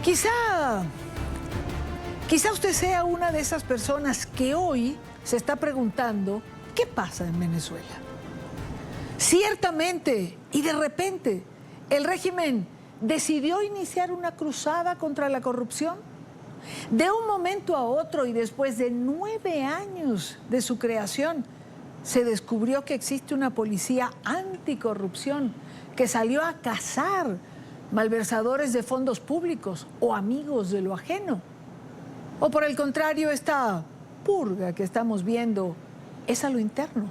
Quizá usted sea una de esas personas que hoy se está preguntando, ¿qué pasa en Venezuela? Ciertamente, y de repente, el régimen decidió iniciar una cruzada contra la corrupción. De un momento a otro y después de 9 años de su creación, se descubrió que existe una policía anticorrupción que salió a cazar malversadores de fondos públicos o amigos de lo ajeno. O por el contrario, esta purga que estamos viendo es a lo interno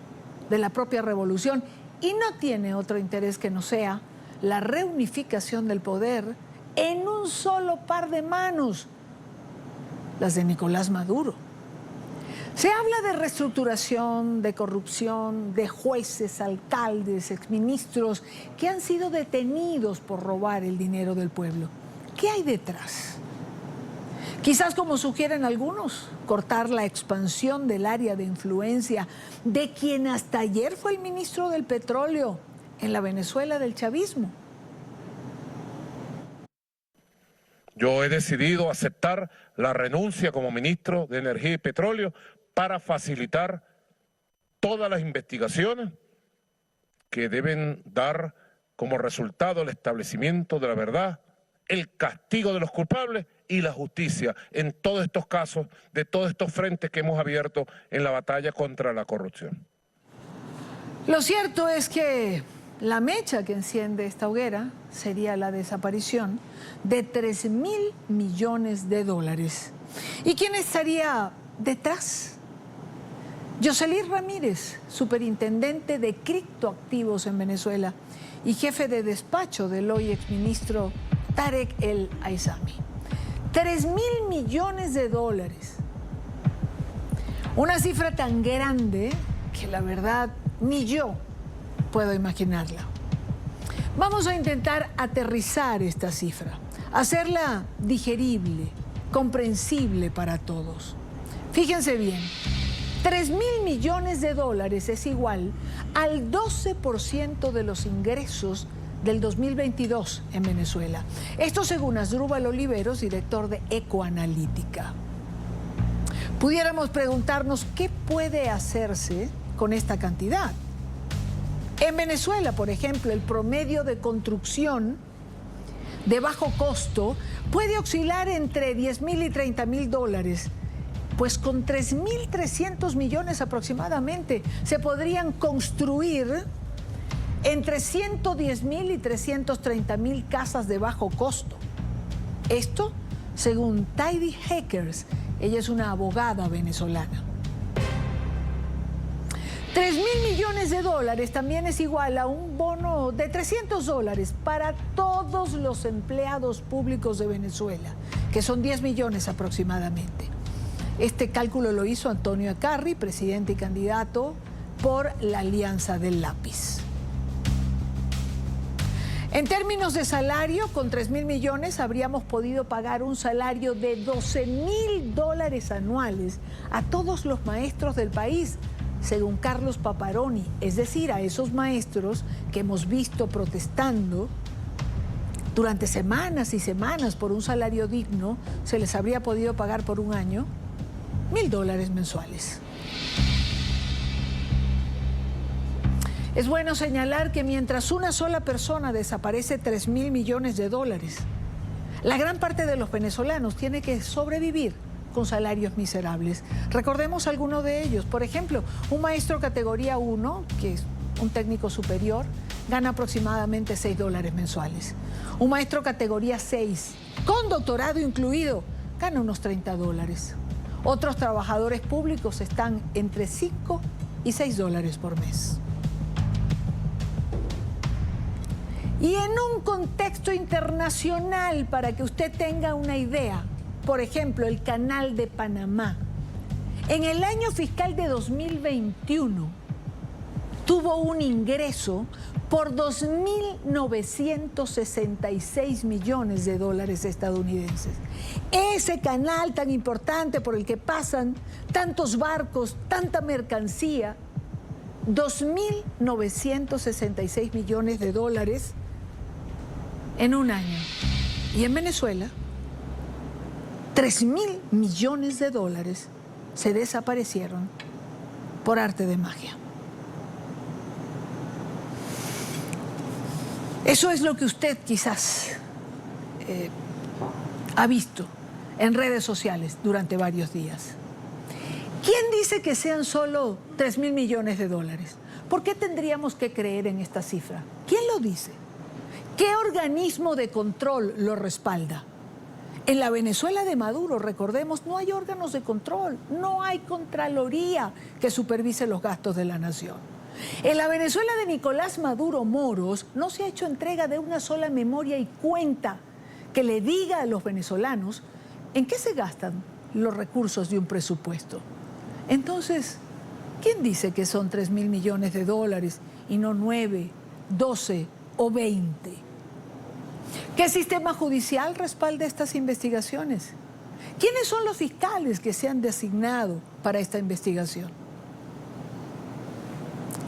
de la propia revolución y no tiene otro interés que no sea la reunificación del poder en un solo par de manos, las de Nicolás Maduro. Se habla de reestructuración, de corrupción, de jueces, alcaldes, exministros que han sido detenidos por robar el dinero del pueblo. ¿Qué hay detrás? Quizás, como sugieren algunos, cortar la expansión del área de influencia de quien hasta ayer fue el ministro del Petróleo en la Venezuela del chavismo. Yo he decidido aceptar la renuncia como ministro de Energía y Petróleo para facilitar todas las investigaciones que deben dar como resultado el establecimiento de la verdad, el castigo de los culpables y la justicia en todos estos casos, de todos estos frentes que hemos abierto en la batalla contra la corrupción. Lo cierto es que la mecha que enciende esta hoguera sería la desaparición de 3.000 millones de dólares. ¿Y quién estaría detrás? Yoselí Ramírez, superintendente de criptoactivos en Venezuela y jefe de despacho del hoy exministro Tarek El Aissami. 3.000 millones de dólares. Una cifra tan grande que la verdad ni yo puedo imaginarla. Vamos a intentar aterrizar esta cifra, hacerla digerible, comprensible para todos. Fíjense bien, 3.000 millones de dólares es igual al 12% de los ingresos del 2022 en Venezuela. Esto según Asdrúbal Oliveros, director de Ecoanalítica. Pudiéramos preguntarnos qué puede hacerse con esta cantidad. En Venezuela, por ejemplo, el promedio de construcción de bajo costo puede oscilar entre 10.000 y 30.000 dólares. Pues con 3.300 millones aproximadamente se podrían construir entre 110.000 y 330.000 casas de bajo costo. Esto según Tidy Hackers, ella es una abogada venezolana. 3.000 millones de dólares también es igual a un bono de 300 dólares para todos los empleados públicos de Venezuela, que son 10 millones aproximadamente. Este cálculo lo hizo Antonio Acarri, presidente y candidato por la Alianza del Lápiz. En términos de salario, con 3.000 millones habríamos podido pagar un salario de 12.000 dólares anuales a todos los maestros del país, según Carlos Paparoni, es decir, a esos maestros que hemos visto protestando durante semanas y semanas por un salario digno, se les habría podido pagar por un año 1.000 dólares mensuales. Es bueno señalar que mientras una sola persona desaparece 3.000 millones de dólares, la gran parte de los venezolanos tiene que sobrevivir con salarios miserables. Recordemos algunos de ellos. Por ejemplo, un maestro categoría 1, que es un técnico superior, gana aproximadamente 6 dólares mensuales. Un maestro categoría 6, con doctorado incluido, gana unos 30 dólares. Otros trabajadores públicos están entre 5 y 6 dólares por mes. Y en un contexto internacional, para que usted tenga una idea, por ejemplo, el Canal de Panamá, en el año fiscal de 2021 tuvo un ingreso por 2.966 millones de dólares estadounidenses. Ese canal tan importante por el que pasan tantos barcos, tanta mercancía, 2.966 millones de dólares en un año. Y en Venezuela, 3.000 millones de dólares se desaparecieron por arte de magia. Eso es lo que usted quizás ha visto en redes sociales durante varios días. ¿Quién dice que sean solo 3.000 millones de dólares? ¿Por qué tendríamos que creer en esta cifra? ¿Quién lo dice? ¿Qué organismo de control lo respalda? En la Venezuela de Maduro, recordemos, no hay órganos de control, no hay Contraloría que supervise los gastos de la nación. En la Venezuela de Nicolás Maduro Moros no se ha hecho entrega de una sola memoria y cuenta que le diga a los venezolanos en qué se gastan los recursos de un presupuesto. Entonces, ¿quién dice que son 3.000 millones de dólares y no 9, 12 o 20? ¿Qué sistema judicial respalda estas investigaciones? ¿Quiénes son los fiscales que se han designado para esta investigación?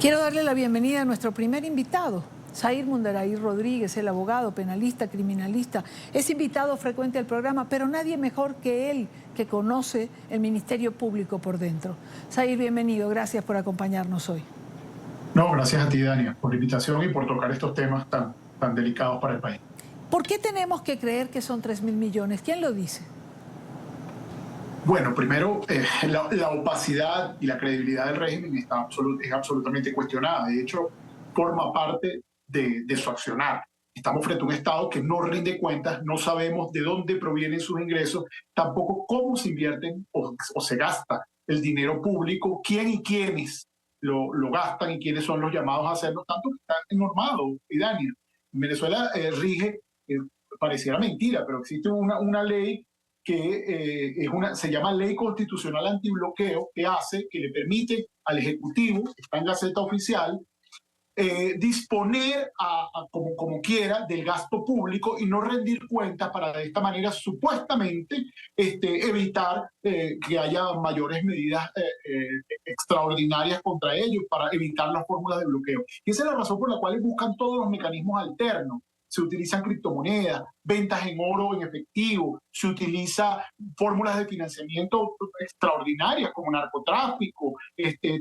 Quiero darle la bienvenida a nuestro primer invitado, Zair Mundaray Rodríguez, el abogado, penalista, criminalista. Es invitado frecuente al programa, pero nadie mejor que él, que conoce el Ministerio Público por dentro. Zair, bienvenido. Gracias por acompañarnos hoy. No, gracias a ti, Dania, por la invitación y por tocar estos temas tan delicados para el país. ¿Por qué tenemos que creer que son 3.000 millones? ¿Quién lo dice? Bueno, primero, la opacidad y la credibilidad del régimen es absolutamente cuestionada. De hecho, forma parte de su accionar. Estamos frente a un Estado que no rinde cuentas, no sabemos de dónde provienen sus ingresos, tampoco cómo se invierten o se gasta el dinero público, quién y quiénes lo gastan y quiénes son los llamados a hacerlo, tanto que está normado, y Daniel. En Venezuela rige, pareciera mentira, pero existe una ley que se llama Ley Constitucional Antibloqueo, que le permite al Ejecutivo, que está en Gaceta Oficial, disponer como quiera del gasto público y no rendir cuentas para de esta manera supuestamente evitar que haya mayores medidas extraordinarias contra ellos para evitar las fórmulas de bloqueo. Y esa es la razón por la cual buscan todos los mecanismos alternos. Se utilizan criptomonedas, ventas en oro en efectivo, se utiliza fórmulas de financiamiento extraordinarias como narcotráfico,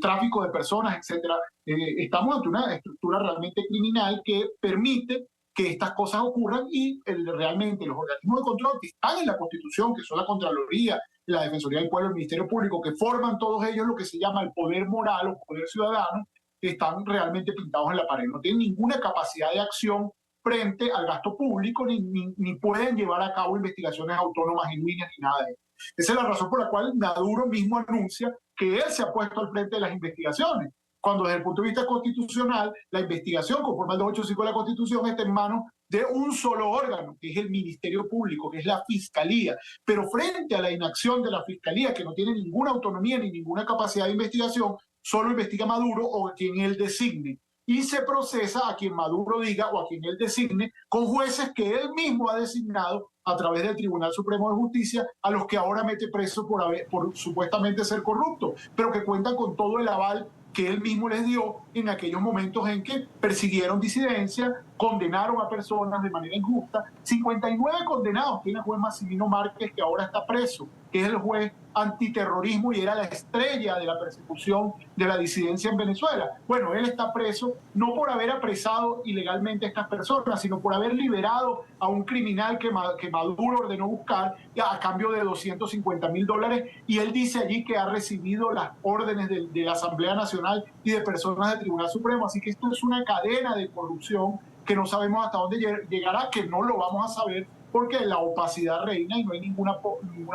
tráfico de personas, etc. Estamos ante una estructura realmente criminal que permite que estas cosas ocurran y realmente los organismos de control que están en la Constitución, que son la Contraloría, la Defensoría del Pueblo, el Ministerio Público, que forman todos ellos lo que se llama el poder moral o poder ciudadano, están realmente pintados en la pared. No tienen ninguna capacidad de acción frente al gasto público, ni pueden llevar a cabo investigaciones autónomas genuinas ni nada de eso. Esa es la razón por la cual Maduro mismo anuncia que él se ha puesto al frente de las investigaciones, cuando desde el punto de vista constitucional, la investigación, conforme al 285 de la Constitución, está en manos de un solo órgano, que es el Ministerio Público, que es la Fiscalía. Pero frente a la inacción de la Fiscalía, que no tiene ninguna autonomía ni ninguna capacidad de investigación, solo investiga Maduro o a quien él designe. Y se procesa a quien Maduro diga o a quien él designe con jueces que él mismo ha designado a través del Tribunal Supremo de Justicia, a los que ahora mete preso por supuestamente ser corruptos, pero que cuentan con todo el aval que él mismo les dio en aquellos momentos en que persiguieron disidencia, condenaron a personas de manera injusta. 59 condenados tiene el juez Maximino Márquez, que ahora está preso, que es el juez antiterrorismo y era la estrella de la persecución de la disidencia en Venezuela. Bueno, él está preso no por haber apresado ilegalmente a estas personas, sino por haber liberado a un criminal que Maduro ordenó buscar a cambio de $250.000, y él dice allí que ha recibido las órdenes de la Asamblea Nacional y de personas del Tribunal Supremo. Así que esto es una cadena de corrupción que no sabemos hasta dónde llegará, que no lo vamos a saber porque la opacidad reina y no hay ninguna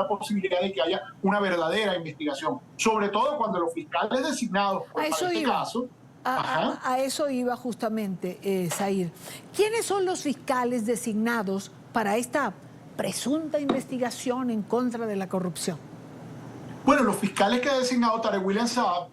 posibilidad de que haya una verdadera investigación. Sobre todo cuando los fiscales designados para este caso... A eso iba justamente, Zair. ¿Quiénes son los fiscales designados para esta presunta investigación en contra de la corrupción? Bueno, los fiscales que ha designado Tarek William Saab,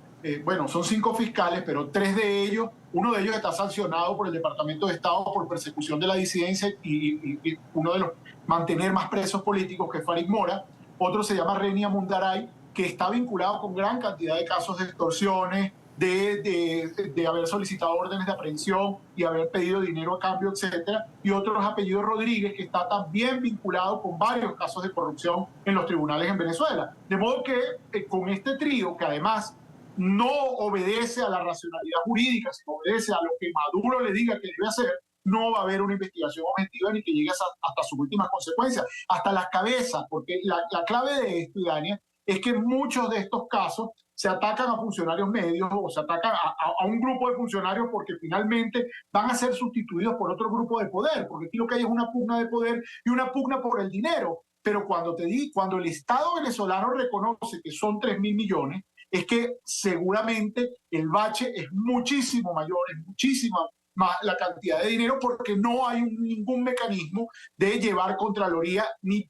son 5 fiscales, pero 3 de ellos, uno de ellos está sancionado por el Departamento de Estado por persecución de la disidencia y uno de los mantener más presos políticos, que es Farid Mora. Otro se llama Renia Mundaray, que está vinculado con gran cantidad de casos de extorsiones, de haber solicitado órdenes de aprehensión y haber pedido dinero a cambio, etcétera, y otros apellidos Rodríguez, que está también vinculado con varios casos de corrupción en los tribunales en Venezuela. De modo que con este trío, que además no obedece a la racionalidad jurídica, sino obedece a lo que Maduro le diga que debe hacer, no va a haber una investigación objetiva ni que llegue hasta sus últimas consecuencias, hasta las cabezas, porque la clave de esto, Dania, es que muchos de estos casos se atacan a funcionarios medios o se atacan a un grupo de funcionarios porque finalmente van a ser sustituidos por otro grupo de poder, porque aquí lo que hay es una pugna de poder y una pugna por el dinero. Pero cuando el Estado venezolano reconoce que son 3.000 millones, es que seguramente el bache es muchísimo mayor, es muchísima más la cantidad de dinero, porque no hay ningún mecanismo de llevar Contraloría ni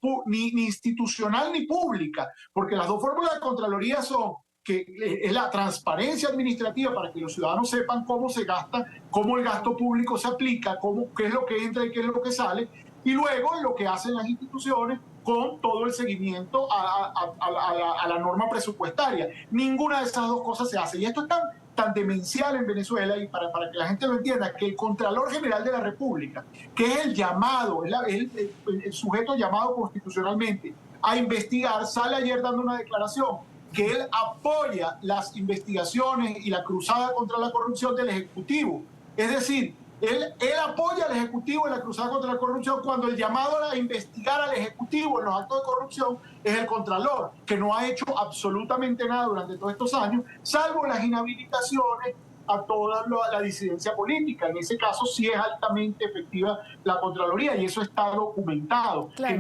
institucional ni pública, porque las dos fórmulas de Contraloría son que es la transparencia administrativa para que los ciudadanos sepan cómo se gasta, cómo el gasto público se aplica, qué es lo que entra y qué es lo que sale, y luego lo que hacen las instituciones con todo el seguimiento a la norma presupuestaria. Ninguna de esas dos cosas se hace. Y esto es tan demencial en Venezuela, y para que la gente lo entienda, que el Contralor General de la República, que es el llamado, el sujeto llamado constitucionalmente a investigar, sale ayer dando una declaración que él apoya las investigaciones y la cruzada contra la corrupción del Ejecutivo. Es decir, él apoya al Ejecutivo en la cruzada contra la corrupción, cuando el llamado a investigar al Ejecutivo en los actos de corrupción es el Contralor, que no ha hecho absolutamente nada durante todos estos años, salvo las inhabilitaciones a toda la disidencia política. En ese caso sí es altamente efectiva la Contraloría, y eso está documentado, claro, que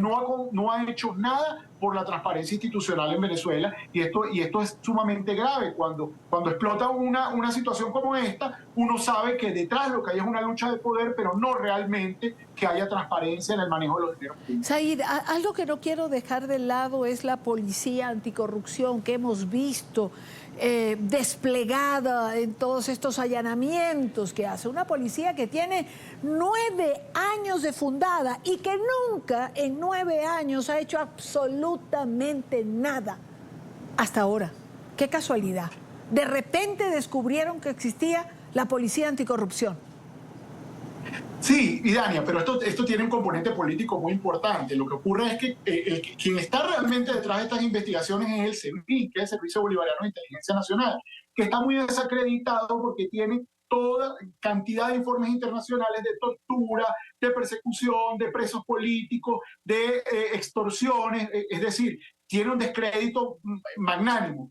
no ha hecho nada por la transparencia institucional en Venezuela, y esto es sumamente grave. Cuando explota una situación como esta, uno sabe que detrás lo que hay es una lucha de poder, pero no realmente que haya transparencia en el manejo de los dineros públicos. Said, algo que no quiero dejar de lado es la policía anticorrupción que hemos visto desplegada en todos estos allanamientos que hace. Una policía que tiene 9 años de fundada y que nunca en 9 años ha hecho absolutamente nada hasta ahora. Qué casualidad. De repente descubrieron que existía la policía anticorrupción. Sí, y Dania, pero esto tiene un componente político muy importante. Lo que ocurre es que quien está realmente detrás de estas investigaciones es el SEBIN, que es el Servicio Bolivariano de Inteligencia Nacional, que está muy desacreditado porque tiene toda cantidad de informes internacionales de tortura, de persecución, de presos políticos, de extorsiones, es decir, tiene un descrédito magnánimo.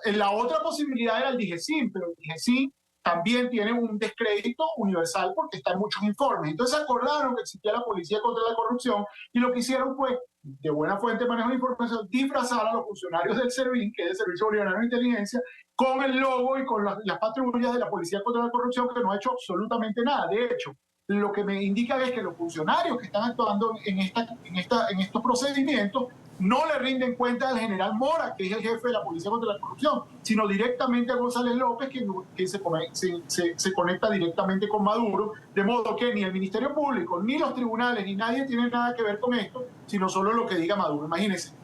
La otra posibilidad era el DIGESIN, pero el DIGESIN también tiene un descrédito universal porque está en muchos informes. Entonces acordaron que existía la policía contra la corrupción, y lo que hicieron fue, de buena fuente de manejo de información, disfrazar a los funcionarios del SEBIN, que es el Servicio Bolivariano de Inteligencia, con el logo y con las patrullas de la policía contra la corrupción, que no ha hecho absolutamente nada. De hecho, lo que me indica es que los funcionarios que están actuando en estos procedimientos no le rinden cuenta al general Mora, que es el jefe de la policía contra la corrupción, sino directamente a González López, que se conecta directamente con Maduro, de modo que ni el Ministerio Público, ni los tribunales, ni nadie tiene nada que ver con esto, sino solo lo que diga Maduro. Imagínense,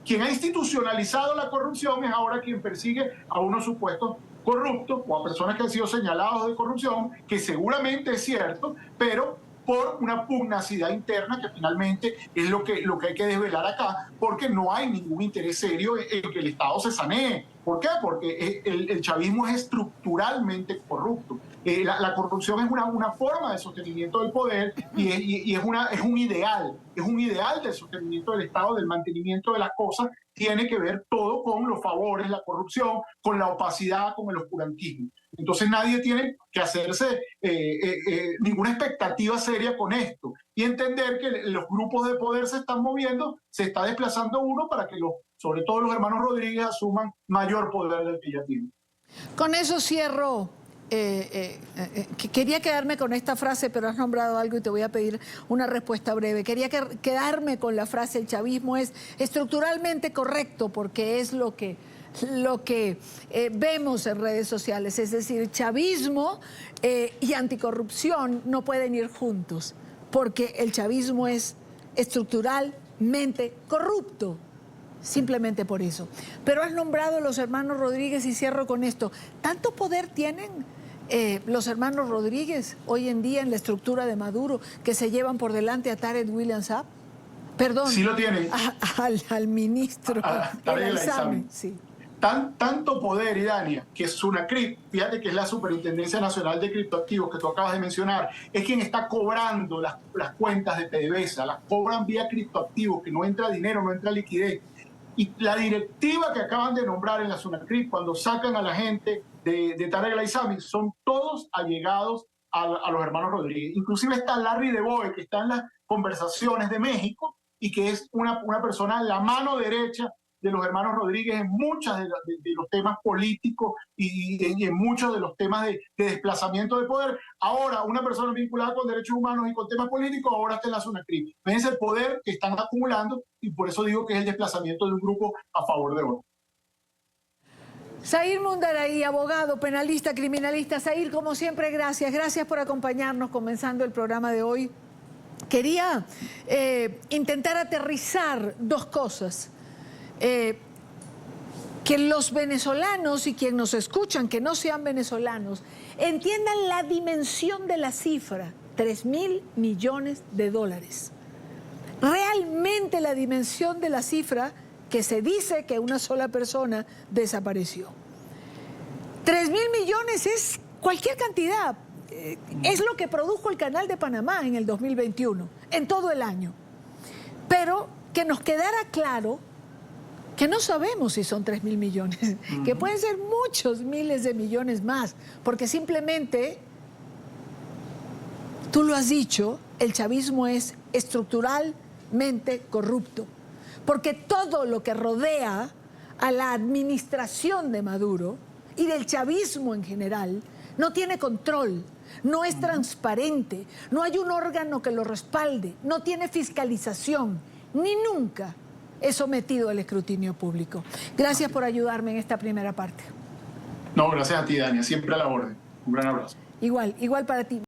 quien ha institucionalizado la corrupción es ahora quien persigue a unos supuestos corruptos o a personas que han sido señalados de corrupción, que seguramente es cierto, pero por una pugnacidad interna que finalmente es lo que hay que desvelar acá, porque no hay ningún interés serio en que el Estado se sanee. ¿Por qué? Porque el chavismo es estructuralmente corrupto. La corrupción es una forma de sostenimiento del poder, y es un ideal del sostenimiento del Estado, del mantenimiento de las cosas. Tiene que ver todo con los favores, la corrupción, con la opacidad, con el oscurantismo. Entonces nadie tiene que hacerse ninguna expectativa seria con esto, y entender que los grupos de poder se están moviendo, se está desplazando uno para que sobre todo los hermanos Rodríguez asuman mayor poder del que ya tienen. Con eso cierro. Quería quedarme con esta frase, pero has nombrado algo y te voy a pedir una respuesta breve. Quería quedarme con la frase: el chavismo es estructuralmente correcto, porque es lo que vemos en redes sociales. Es decir, chavismo y anticorrupción no pueden ir juntos, porque el chavismo es estructuralmente corrupto. simplemente por eso. Pero has nombrado a los hermanos Rodríguez y cierro con esto. ¿Tanto poder tienen los hermanos Rodríguez hoy en día en la estructura de Maduro que se llevan por delante a Tarek William Saab? Perdón, Sí lo tienen. Al ministro Tarek El Aizami. Aizami, sí. Tanto poder, Idania, que Sunacrip, fíjate que es la Superintendencia Nacional de Criptoactivos que tú acabas de mencionar, es quien está cobrando las cuentas de PDVSA, las cobran vía criptoactivos, que no entra dinero, no entra liquidez. Y la directiva que acaban de nombrar en la Sunacrip, cuando sacan a la gente de Tarek Aizami, son todos allegados a los hermanos Rodríguez. Inclusive está Larry DeBoe, que está en las conversaciones de México y que es una persona, la mano derecha de los hermanos Rodríguez en muchos de los temas políticos y en muchos de los temas de desplazamiento de poder. Ahora, una persona vinculada con derechos humanos y con temas políticos, ahora está en la Sunacrip. Fíjense el poder que están acumulando y por eso digo que es el desplazamiento de un grupo a favor de otro. Zair Mundaray, abogado, penalista, criminalista. Zair, como siempre, gracias. Gracias por acompañarnos comenzando el programa de hoy. Quería intentar aterrizar dos cosas. Que los venezolanos y quienes nos escuchan, que no sean venezolanos, entiendan la dimensión de la cifra, 3.000 millones de dólares. Realmente la dimensión de la cifra que se dice que una sola persona desapareció. 3.000 millones es cualquier cantidad. Es lo que produjo el Canal de Panamá en el 2021, en todo el año. Pero que nos quedara claro que no sabemos si son 3.000 millones, que pueden ser muchos miles de millones más, porque simplemente, tú lo has dicho, el chavismo es estructuralmente corrupto, porque todo lo que rodea a la administración de Maduro y del chavismo en general no tiene control, no es transparente, no hay un órgano que lo respalde, no tiene fiscalización, ni nunca es sometido al escrutinio público. Gracias por ayudarme en esta primera parte. No, gracias a ti, Dania. Siempre a la orden. Un gran abrazo. Igual para ti.